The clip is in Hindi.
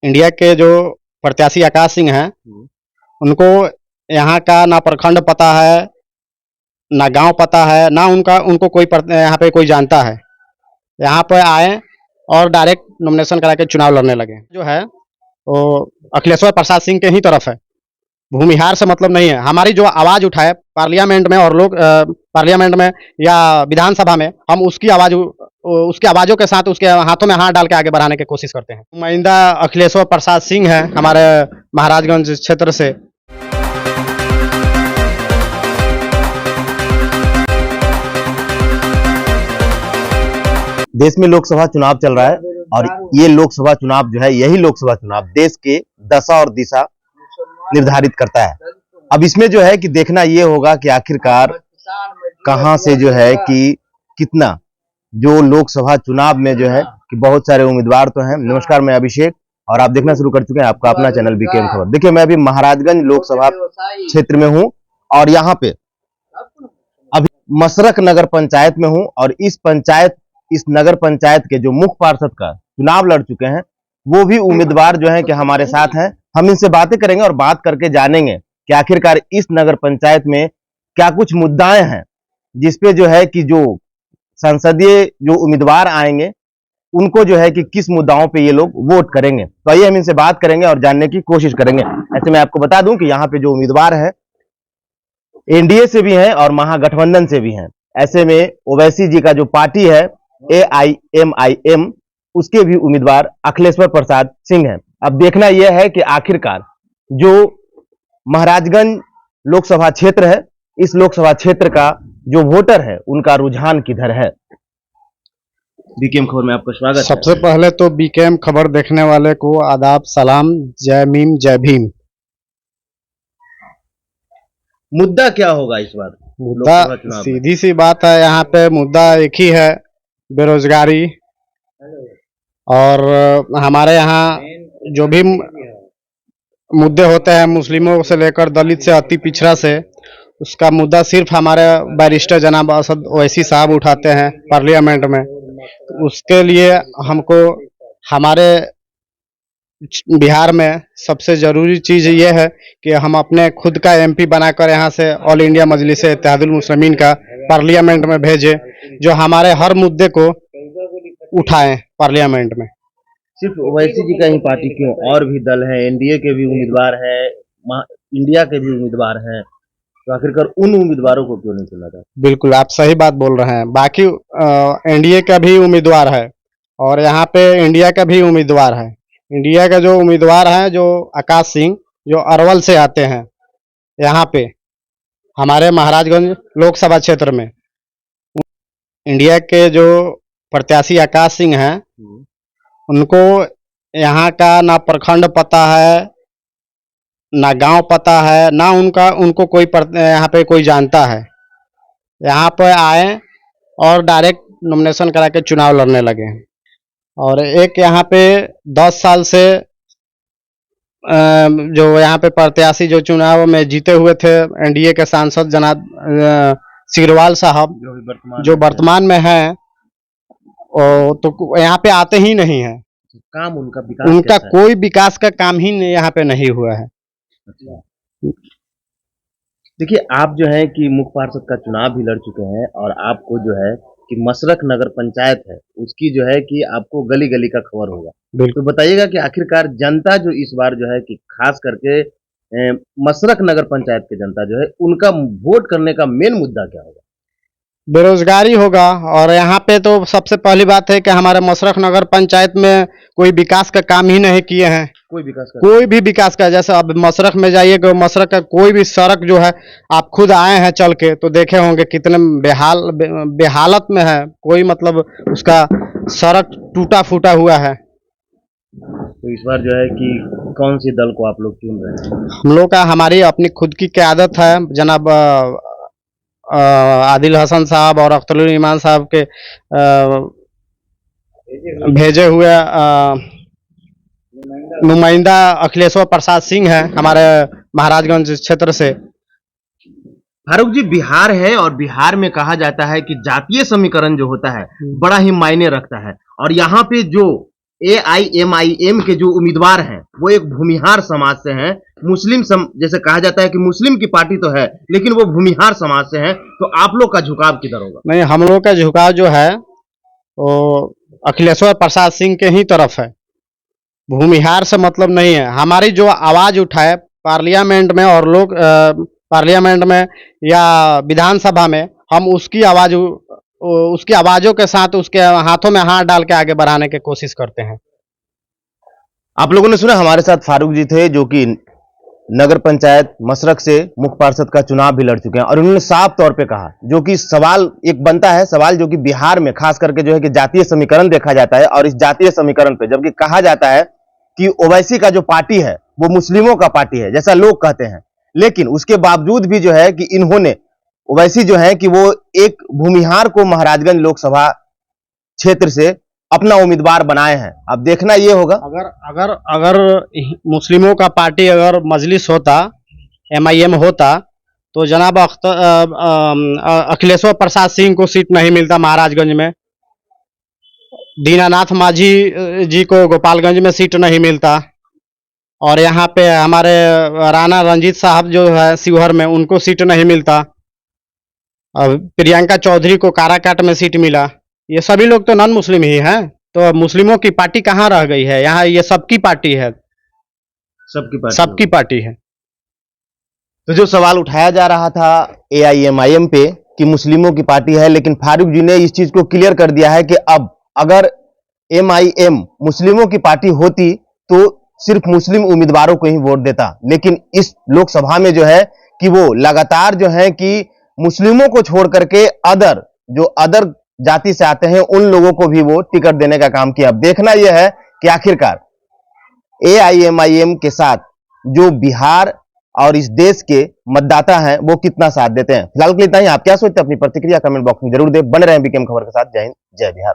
इंडिया के जो प्रत्याशी आकाश सिंह हैं, उनको यहाँ का ना प्रखंड पता है, ना गांव पता है, ना उनको कोई यहाँ पे कोई जानता है। यहाँ पे आए और डायरेक्ट नॉमिनेशन करा के चुनाव लड़ने लगे। जो है वो अखिलेश्वर प्रसाद सिंह के ही तरफ है, भूमिहार से मतलब नहीं है। हमारी जो आवाज उठाए पार्लियामेंट में और लोग पार्लियामेंट में या विधानसभा में, हम उसकी आवाजों के साथ उसके हाथों में हाथ डाल के आगे बढ़ाने की कोशिश करते हैं। नुमाइंदा अखिलेश्वर प्रसाद सिंह है हमारे महाराजगंज क्षेत्र से। देश में लोकसभा चुनाव चल रहा है और ये लोकसभा चुनाव जो है, यही लोकसभा चुनाव देश के दशा और दिशा निर्धारित करता है। अब इसमें जो है कि देखना ये होगा कि आखिरकार कहां से जो है कि कितना जो लोकसभा चुनाव में जो है कि बहुत सारे उम्मीदवार तो हैं। नमस्कार, मैं अभिषेक और आप देखना शुरू कर चुके हैं आपका अपना चैनल बीकेएम खबर। देखिए, मैं अभी महाराजगंज लोकसभा क्षेत्र में हूं और यहाँ पे अभी मसरख नगर पंचायत में हूं और इस नगर पंचायत के जो मुख्य पार्षद का चुनाव लड़ चुके हैं, वो भी उम्मीदवार जो है कि हमारे साथ हैं। हम इनसे बातें करेंगे और बात करके जानेंगे कि आखिरकार इस नगर पंचायत में क्या कुछ मुद्दाएं हैं जिसपे जो है कि जो संसदीय जो उम्मीदवार आएंगे उनको जो है कि किस मुद्दाओं पे ये लोग वोट करेंगे। तो आइए हम इनसे बात करेंगे और जानने की कोशिश करेंगे। ऐसे मैं आपको बता दूं कि यहाँ पे जो उम्मीदवार हैं एनडीए से भी हैं और महागठबंधन से भी हैं। ऐसे में ओवैसी जी का जो पार्टी है AIMIM, उसके भी उम्मीदवार अखिलेश्वर प्रसाद सिंह हैं। अब देखना यह है कि आखिरकार जो महाराजगंज लोकसभा क्षेत्र है, इस लोकसभा क्षेत्र का जो वोटर है उनका रुझान किधर है। बीकेएम खबर में आपका स्वागत है। सबसे पहले तो बीकेएम खबर देखने वाले को आदाब, सलाम, जय मीम, जय भीम। मुद्दा क्या होगा इस बार? मुद्दा सीधी सी बात है, यहाँ पे मुद्दा एक ही है, बेरोजगारी। और हमारे यहाँ जो भी मुद्दे होते हैं मुस्लिमों से लेकर दलित से अति पिछड़ा से, उसका मुद्दा सिर्फ हमारे बैरिस्टर जनाब असद ओवैसी साहब उठाते हैं पार्लियामेंट में। तो उसके लिए हमको हमारे बिहार में सबसे जरूरी चीज ये है कि हम अपने खुद का MP बनाकर यहाँ से ऑल इंडिया मजलिस इत्तेहादुल मुस्लिमीन का पार्लियामेंट में भेजे, जो हमारे हर मुद्दे को उठाएं पार्लियामेंट में। सिर्फ ओवैसी जी का ही पार्टी क्यों? और भी दल हैं, एनडीए के भी उम्मीदवार हैं, इंडिया के भी उम्मीदवार हैं, तो आखिरकार उन उम्मीदवारों को क्यों नहीं चुना जाता? बिल्कुल, आप सही बात बोल रहे हैं। बाकी एनडीए का भी उम्मीदवार है और यहाँ पे इंडिया का भी उम्मीदवार है। इंडिया का जो उम्मीदवार है, जो आकाश सिंह, जो अरवल से आते हैं यहाँ पे हमारे महाराजगंज लोकसभा क्षेत्र में। इंडिया के जो प्रत्याशी आकाश सिंह हैं, उनको यहाँ का ना प्रखंड पता है, ना गांव पता है, ना उनको कोई यहाँ पे कोई जानता है। यहाँ पे आए और डायरेक्ट नॉमिनेशन करा के चुनाव लड़ने लगे। और एक यहाँ पे 10 साल से जो यहाँ पे प्रत्याशी जो चुनाव में जीते हुए थे, एनडीए के सांसद जनाब सिग्रीवाल साहब, जो वर्तमान में हैं, तो यहाँ पे आते ही नहीं है। काम उनका कोई विकास का काम ही यहाँ पे नहीं हुआ है। देखिए, आप जो है कि मुख्य पार्षद का चुनाव भी लड़ चुके हैं और आपको जो है कि मसरख नगर पंचायत है उसकी जो है कि आपको गली गली का खबर होगा। तो बताइएगा कि आखिरकार जनता जो इस बार जो है कि खास करके मसरख नगर पंचायत के जनता जो है उनका वोट करने का मेन मुद्दा क्या होगा? बेरोजगारी होगा। और यहाँ पे तो सबसे पहली बात है कि हमारे मसरख नगर पंचायत में कोई विकास का काम ही नहीं किए हैं। कोई भी विकास का, जैसे अब मसरख में जाइएगा, मसरख का कोई भी सड़क जो है, आप खुद आए हैं चल के तो देखे होंगे कितने बेहालत में है। कोई मतलब उसका सड़क टूटा फूटा हुआ है। तो इस बार जो है कि कौन सी दल को आप लोग चुन रहे हैं? हम लोग का हमारी अपनी खुद की क़यादत है, जनाब आदिल हसन साहब और अख्तरुल ईमान साहब के भेजे हुए नुमाइंदा अखिलेश्वर प्रसाद सिंह है हमारे महाराजगंज क्षेत्र से। फारूक जी, बिहार है और बिहार में कहा जाता है कि जातीय समीकरण जो होता है बड़ा ही मायने रखता है और यहाँ पे जो AIMIM के जो उम्मीदवार हैं वो एक भूमिहार समाज से हैं, जैसे कहा जाता है कि मुस्लिम की पार्टी तो है लेकिन वो भूमिहार समाज से हैं, तो आप लोग का झुकाव किधर होगा? नहीं, हम लोग का झुकाव जो है वो अखिलेश्वर प्रसाद सिंह के ही तरफ है। भूमिहार से मतलब नहीं है। हमारी जो आवाज उठाए पार्लियामेंट में और लोग पार्लियामेंट में या विधानसभा में, हम उसकी आवाजों के साथ उसके हाथों में हाथ डाल के आगे बढ़ाने की कोशिश करते हैं। आप लोगों ने सुना, हमारे साथ फारूक जी थे जो कि नगर पंचायत मशरक से मुख्य पार्षद का चुनाव भी लड़ चुके हैं, और उन्होंने साफ तौर पे कहा, जो कि सवाल एक बनता है, सवाल जो कि बिहार में खास करके जो है कि जातीय समीकरण देखा जाता है, और इस जातीय समीकरण पे जबकि कहा जाता है कि ओवैसी का जो पार्टी है वो मुस्लिमों का पार्टी है जैसा लोग कहते हैं, लेकिन उसके बावजूद भी जो है कि इन्होंने ओवैसी जो है कि वो एक भूमिहार को महाराजगंज लोकसभा क्षेत्र से अपना उम्मीदवार बनाए हैं। अब देखना ये होगा, अगर मुस्लिमों का पार्टी अगर मजलिस होता, MIM होता, तो जनाब अखिलेश्वर प्रसाद सिंह को सीट नहीं मिलता महाराजगंज में, दीनानाथ मांझी जी को गोपालगंज में सीट नहीं मिलता, और यहाँ पे हमारे राणा रंजीत साहब जो है शिवहर में, उनको सीट नहीं मिलता। अब प्रियंका चौधरी को काराकाट में सीट मिला। ये सभी लोग तो नॉन मुस्लिम ही हैं, तो मुस्लिमों की पार्टी कहाँ रह गई है? यहाँ ये सबकी पार्टी है, सबकी पार्टी है। तो जो सवाल उठाया जा रहा था AIMIM पे कि मुस्लिमों की पार्टी है, लेकिन फारूक जी ने इस चीज को क्लियर कर दिया है कि अब अगर MIM मुस्लिमों की पार्टी होती तो सिर्फ मुस्लिम उम्मीदवारों को ही वोट देता, लेकिन इस लोकसभा में जो है कि वो लगातार जो है कि मुस्लिमों को छोड़ करके अदर जाति से आते हैं उन लोगों को भी वो टिकट देने का काम किया। अब देखना यह है कि आखिरकार AIMIM के साथ जो बिहार और इस देश के मतदाता हैं वो कितना साथ देते हैं। फिलहाल के लिए इतना ही। आप क्या सोचते हैं? अपनी प्रतिक्रिया कमेंट बॉक्स में जरूर दें। बने रहें बीकेएम खबर के साथ। जय हिंद, जय बिहार।